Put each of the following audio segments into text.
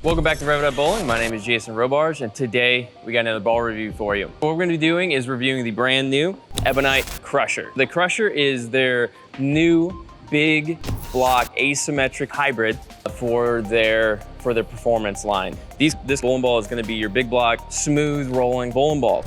Welcome back to Ebonite Bowling. My name is Jason Robarge, and today we got another ball review for you. What we're gonna be doing is reviewing the brand new Ebonite Crusher. The Crusher is their new big block asymmetric hybrid for their performance line. This bowling ball is gonna be your big block, smooth rolling bowling ball.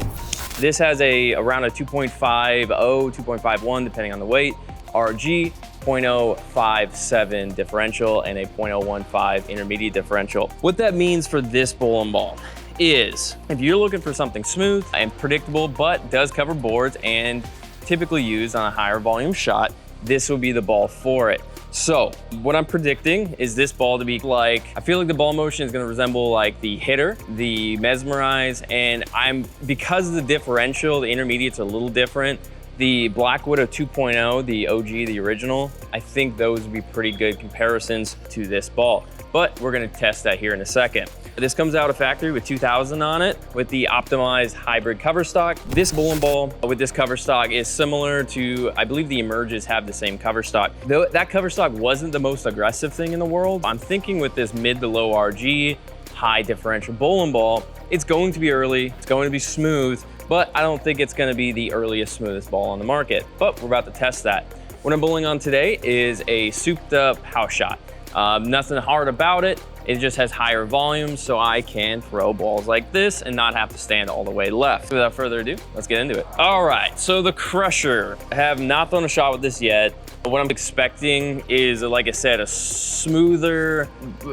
This has around a 2.50, 2.51, depending on the weight, RG, 0.057 differential, and a 0.015 intermediate differential. What that means for this bowling ball is, if you're looking for something smooth and predictable, but does cover boards and typically used on a higher volume shot, this will be the ball for it. So what I'm predicting is this ball to be like, I feel like the ball motion is gonna resemble like the hitter, the mesmerize, and because of the differential, the intermediates are a little different. The Black Widow 2.0, the OG, the original, I think those would be pretty good comparisons to this ball. But we're gonna test that here in a second. This comes out of factory with 2000 on it with the optimized hybrid cover stock. This bowling ball with this cover stock is similar to, I believe the Emerges have the same cover stock. Though that cover stock wasn't the most aggressive thing in the world, I'm thinking with this mid to low RG, high differential bowling ball, it's going to be early, it's going to be smooth, but I don't think it's gonna be the earliest, smoothest ball on the market. But we're about to test that. What I'm bowling on today is a souped up house shot. Nothing hard about it. It just has higher volume, so I can throw balls like this and not have to stand all the way left. Without further ado, let's get into it. All right, so the Crusher. I have not thrown a shot with this yet. What I'm expecting is, like I said, a smoother,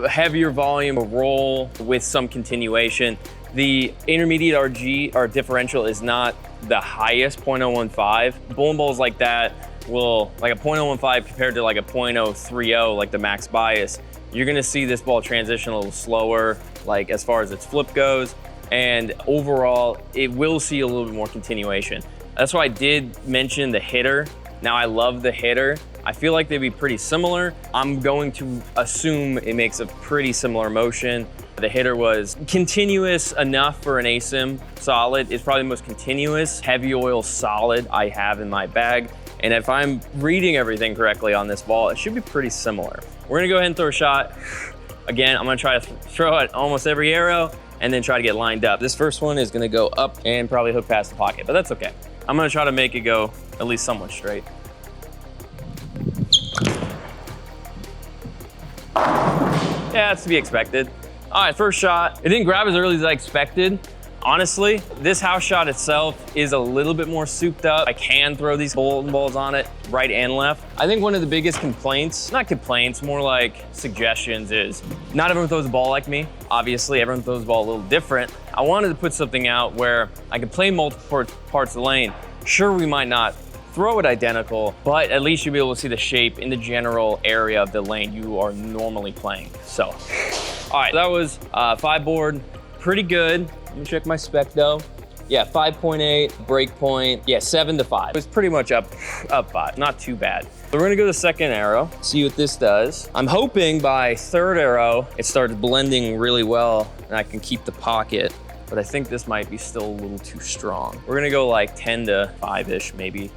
heavier volume roll with some continuation. The intermediate RG, or differential, is not the highest, 0.015. Bowling balls like that will, like a 0.015 compared to like a 0.030, like the max bias, you're gonna see this ball transition a little slower, like as far as its flip goes. And overall, it will see a little bit more continuation. That's why I did mention the hitter. Now I love the hitter. I feel like they'd be pretty similar. I'm going to assume it makes a pretty similar motion. The hitter was continuous enough for an ASIM solid. It's probably the most continuous heavy oil solid I have in my bag. And if I'm reading everything correctly on this ball, it should be pretty similar. We're gonna go ahead and throw a shot. Again, I'm gonna try to throw at almost every arrow and then try to get lined up. This first one is gonna go up and probably hook past the pocket, but that's okay. I'm gonna try to make it go at least somewhat straight. Yeah, that's to be expected. All right, first shot. It didn't grab as early as I expected. Honestly, this house shot itself is a little bit more souped up. I can throw these bowling balls on it, right and left. I think one of the biggest complaints, not complaints, more like suggestions, is not everyone throws a ball like me. Obviously, everyone throws the ball a little different. I wanted to put something out where I could play multiple parts of the lane. Sure, we might not throw it identical, but at least you'll be able to see the shape in the general area of the lane you are normally playing. So, all right, that was 5 board, pretty good. Let me check my spec though. Yeah, 5.8, break point, yeah, 7 to 5. It was pretty much up 5, not too bad. So we're gonna go to the second arrow, see what this does. I'm hoping by third arrow, it starts blending really well and I can keep the pocket, but I think this might be still a little too strong. We're gonna go like 10 to 5-ish maybe.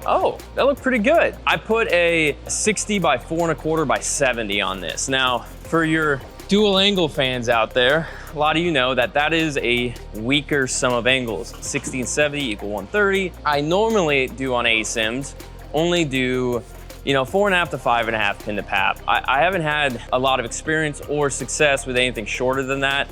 Oh, that looked pretty good. I put a 60 by 4.25 by 70 on this. Now, for your dual angle fans out there, a lot of you know that is a weaker sum of angles. 60 and 70 equal 130. I normally do on ASIMs, only do 4.5 to 5.5 pin to pap. I haven't had a lot of experience or success with anything shorter than that.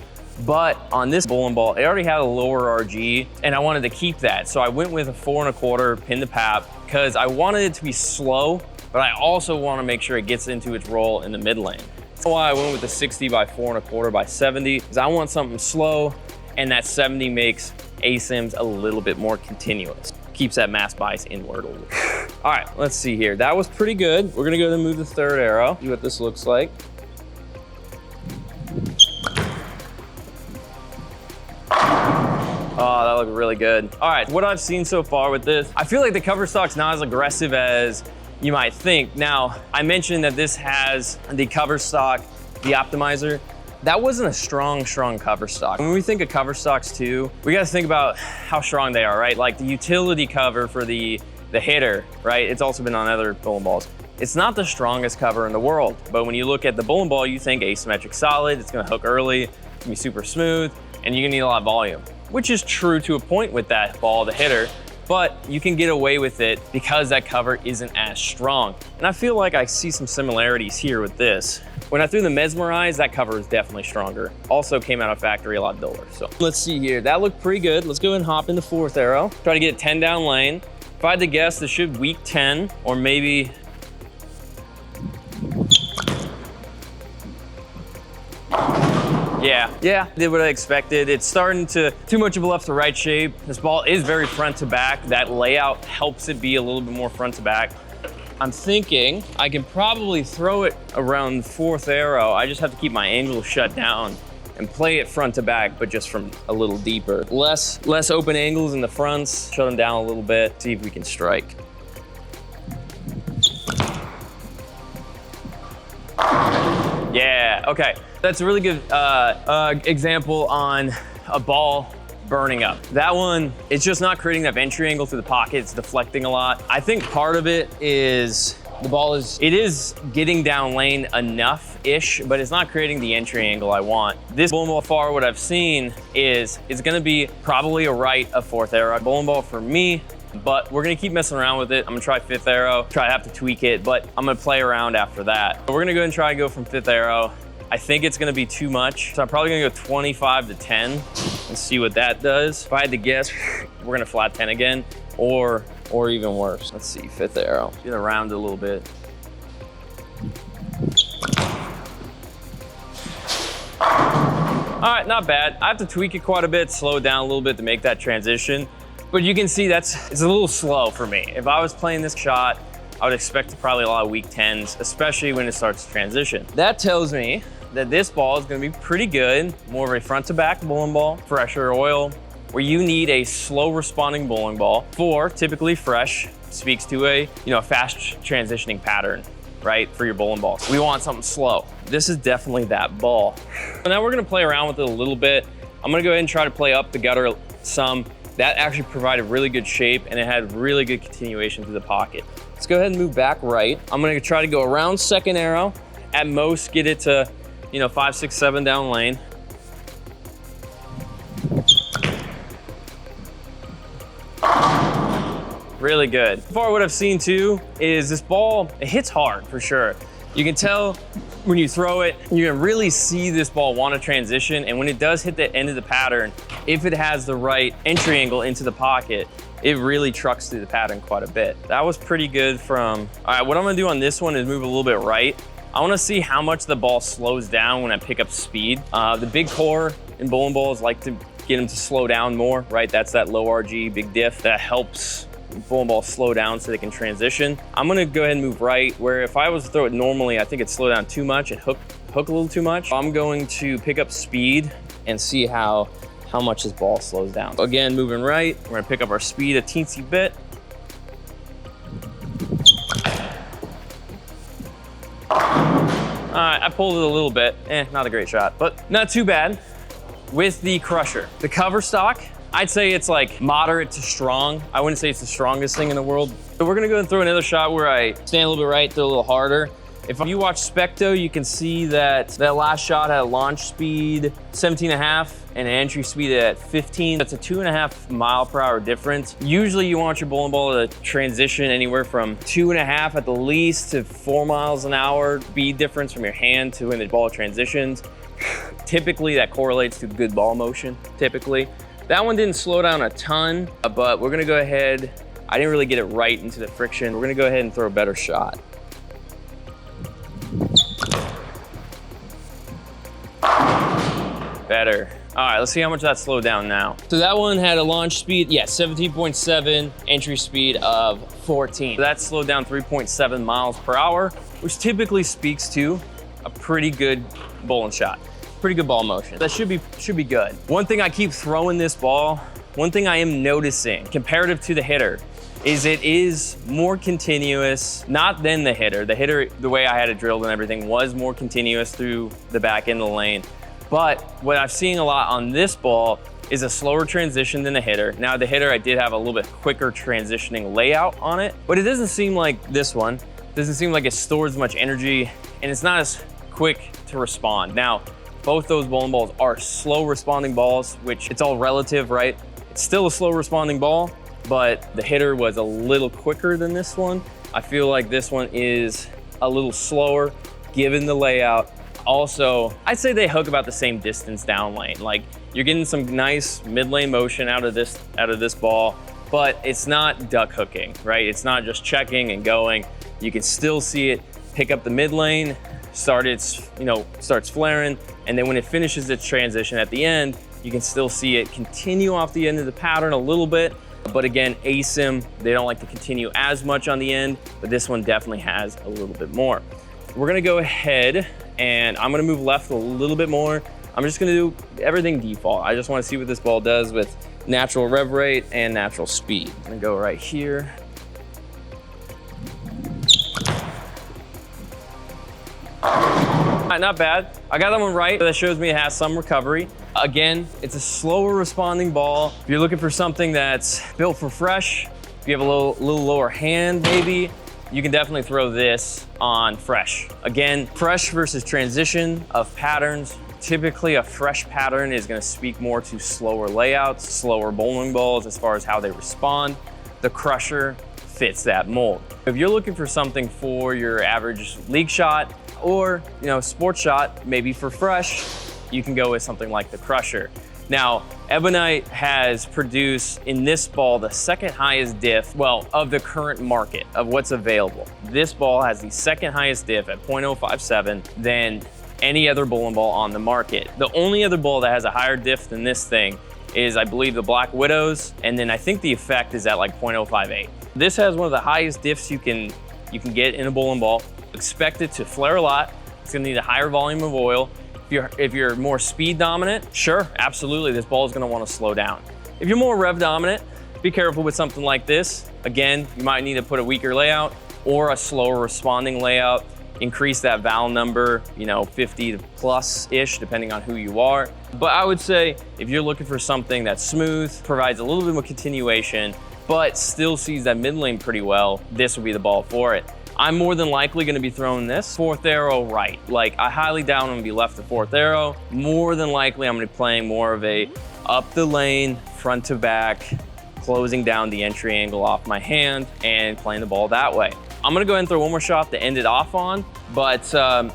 But on this bowling ball, it already had a lower RG and I wanted to keep that. So I went with a 4.25 pin to pap because I wanted it to be slow, but I also want to make sure it gets into its roll in the mid lane. That's why I went with the 60 by 4.25 by 70, because I want something slow, and that 70 makes ASIMs a little bit more continuous. Keeps that mass bias inward. All right, let's see here. That was pretty good. We're gonna go and move the third arrow, see what this looks like. Oh, that looked really good. All right, what I've seen so far with this, I feel like the cover stock's not as aggressive as you might think. Now, I mentioned that this has the cover stock, the optimizer. That wasn't a strong cover stock. When we think of cover stocks too, we gotta think about how strong they are, right? Like the utility cover for the the hitter, right? It's also been on other bowling balls. It's not the strongest cover in the world, but when you look at the bowling ball, you think asymmetric solid, it's gonna hook early, it's gonna be super smooth, and you're gonna need a lot of volume, which is true to a point with that ball, the hitter, but you can get away with it because that cover isn't as strong. And I feel like I see some similarities here with this. When I threw the Mesmerize, that cover is definitely stronger. Also came out of factory a lot duller. So let's see here, that looked pretty good. Let's go ahead and hop in the fourth arrow. Try to get 10 down lane. If I had to guess, this should weak 10 or maybe, yeah, did what I expected. It's starting to, too much of a left to right shape. This ball is very front to back. That layout helps it be a little bit more front to back. I'm thinking I can probably throw it around the fourth arrow. I just have to keep my angle shut down and play it front to back, but just from a little deeper. Less open angles in the fronts, shut them down a little bit, see if we can strike. Yeah, okay. That's a really good example on a ball burning up. That one, it's just not creating that entry angle through the pocket. It's deflecting a lot. I think part of it is the ball it is getting down lane enough-ish, but it's not creating the entry angle I want. This bowling ball far, what I've seen is it's gonna be probably a right of fourth arrow bowling ball for me, but we're gonna keep messing around with it. I'm gonna try fifth arrow, try to have to tweak it, but I'm gonna play around after that. But we're gonna go ahead and try to go from fifth arrow. I think it's gonna be too much, so I'm probably gonna go 25 to 10 and see what that does. If I had to guess, we're gonna flat 10 again, or even worse. Let's see, fifth arrow. Get around it a little bit. All right, not bad. I have to tweak it quite a bit, slow it down a little bit to make that transition. But you can see it's a little slow for me. If I was playing this shot, I would expect probably a lot of weak 10s, especially when it starts to transition. That tells me that this ball is gonna be pretty good, more of a front to back bowling ball, fresher oil, where you need a slow responding bowling ball. For typically fresh speaks to a fast transitioning pattern, right, for your bowling balls. We want something slow. This is definitely that ball. So now we're gonna play around with it a little bit. I'm gonna go ahead and try to play up the gutter some. That actually provided really good shape and it had really good continuation through the pocket. Let's go ahead and move back right. I'm gonna try to go around second arrow. At most, get it to 5, 6, 7 down lane. Really good. So far, what I've seen too is this ball, it hits hard for sure. You can tell when you throw it, you can really see this ball want to transition. And when it does hit the end of the pattern, if it has the right entry angle into the pocket, it really trucks through the pattern quite a bit. That was pretty good from, all right, what I'm gonna do on this one is move a little bit right. I wanna see how much the ball slows down when I pick up speed. The big core in bowling balls like to get them to slow down more, right? That's that low RG, big diff that helps bowling ball slow down so they can transition. I'm gonna go ahead and move right, where if I was to throw it normally, I think it'd slow down too much and hook a little too much. I'm going to pick up speed and see how much this ball slows down. Again, moving right, we're gonna pick up our speed a teensy bit. All right, I pulled it a little bit. Not a great shot, but not too bad. With the Crusher, the cover stock, I'd say it's like moderate to strong. I wouldn't say it's the strongest thing in the world. So we're gonna go and throw another shot where I stand a little bit right, throw a little harder. If you watch Specto, you can see that last shot had a launch speed 17.5 and an entry speed at 15. That's a 2.5 mile per hour difference. Usually you want your bowling ball to transition anywhere from 2.5 at the least to 4 miles an hour speed difference from your hand to when the ball transitions. Typically that correlates to good ball motion, typically. That one didn't slow down a ton, but we're gonna go ahead. I didn't really get it right into the friction. We're gonna go ahead and throw a better shot. Better. All right, let's see how much that slowed down now. So that one had a launch speed, 17.7, entry speed of 14. So that slowed down 3.7 miles per hour, which typically speaks to a pretty good bowling shot. Pretty good ball motion. That should be good. One thing I keep throwing this ball, one thing I am noticing comparative to the hitter is it is more continuous, not than the hitter. The hitter, the way I had it drilled and everything, was more continuous through the back end of the lane. But what I've seen a lot on this ball is a slower transition than the hitter. Now the hitter, I did have a little bit quicker transitioning layout on it, but it doesn't seem like this one. Doesn't seem like it stores much energy, and it's not as quick to respond. Now, both those bowling balls are slow responding balls, which it's all relative, right? It's still a slow responding ball, but the hitter was a little quicker than this one. I feel like this one is a little slower given the layout. Also, I'd say they hook about the same distance down lane. Like, you're getting some nice mid lane motion out of this ball, but it's not duck hooking, right? It's not just checking and going. You can still see it pick up the mid lane, starts flaring, and then when it finishes its transition at the end, you can still see it continue off the end of the pattern a little bit. But again, ASIM, they don't like to continue as much on the end, but this one definitely has a little bit more. We're gonna go ahead and I'm gonna move left a little bit more. I'm just gonna do everything default. I just wanna see what this ball does with natural rev rate and natural speed. I'm gonna go right here. Not bad. I got that one right. That shows me it has some recovery. Again, it's a slower responding ball. If you're looking for something that's built for fresh, if you have a little lower hand maybe, you can definitely throw this on fresh. Again, fresh versus transition of patterns. Typically a fresh pattern is gonna speak more to slower layouts, slower bowling balls as far as how they respond. The Crusher fits that mold. If you're looking for something for your average league shot, or sports shot, maybe for fresh, you can go with something like the Crusher. Now, Ebonite has produced in this ball the second highest diff, well, of the current market, of what's available. This ball has the second highest diff at 0.057 than any other bowling ball on the market. The only other ball that has a higher diff than this thing is, I believe, the Black Widows, and then I think the Effect is at like 0.058. This has one of the highest diffs you can get in a bowling ball. Expect it to flare a lot. It's gonna need a higher volume of oil. If you're more speed dominant, sure, absolutely, this ball is gonna wanna slow down. If you're more rev dominant, be careful with something like this. Again, you might need to put a weaker layout or a slower responding layout. Increase that val number, 50 plus-ish, depending on who you are. But I would say if you're looking for something that's smooth, provides a little bit more continuation, but still sees that mid lane pretty well, this would be the ball for it. I'm more than likely gonna be throwing this fourth arrow right. Like, I highly doubt I'm gonna be left to fourth arrow. More than likely, I'm gonna be playing more of a up the lane, front to back, closing down the entry angle off my hand and playing the ball that way. I'm gonna go ahead and throw one more shot to end it off on, but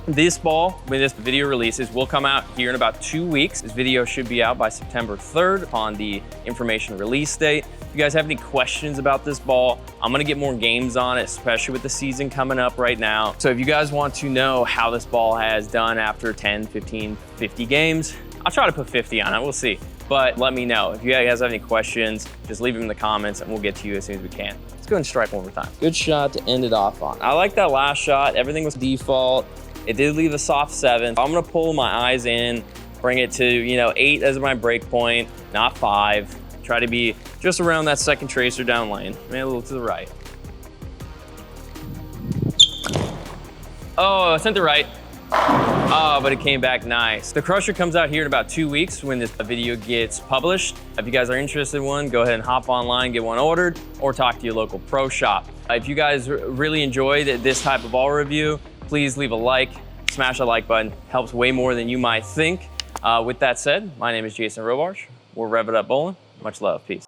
this ball, when this video releases, will come out here in about 2 weeks. This video should be out by September 3rd upon the information release date. If you guys have any questions about this ball, I'm gonna get more games on it, especially with the season coming up right now. So if you guys want to know how this ball has done after 10, 15, 50 games, I'll try to put 50 on it, we'll see. But let me know. If you guys have any questions, just leave them in the comments and we'll get to you as soon as we can. Let's go ahead and strike one more time. Good shot to end it off on. I like that last shot. Everything was default. It did leave a soft 7. I'm gonna pull my eyes in, bring it to 8 as my break point, not 5. Try to be just around that second tracer down lane. Maybe a little to the right. Oh, I sent it right. Oh, but it came back nice. The Crusher comes out here in about 2 weeks when this video gets published. If you guys are interested in one, go ahead and hop online, get one ordered, or talk to your local pro shop. If you guys really enjoyed this type of ball review, please leave a like, smash that like button. Helps way more than you might think. With that said, my name is Jason Robarge. We'll rev it up bowling. Much love, peace.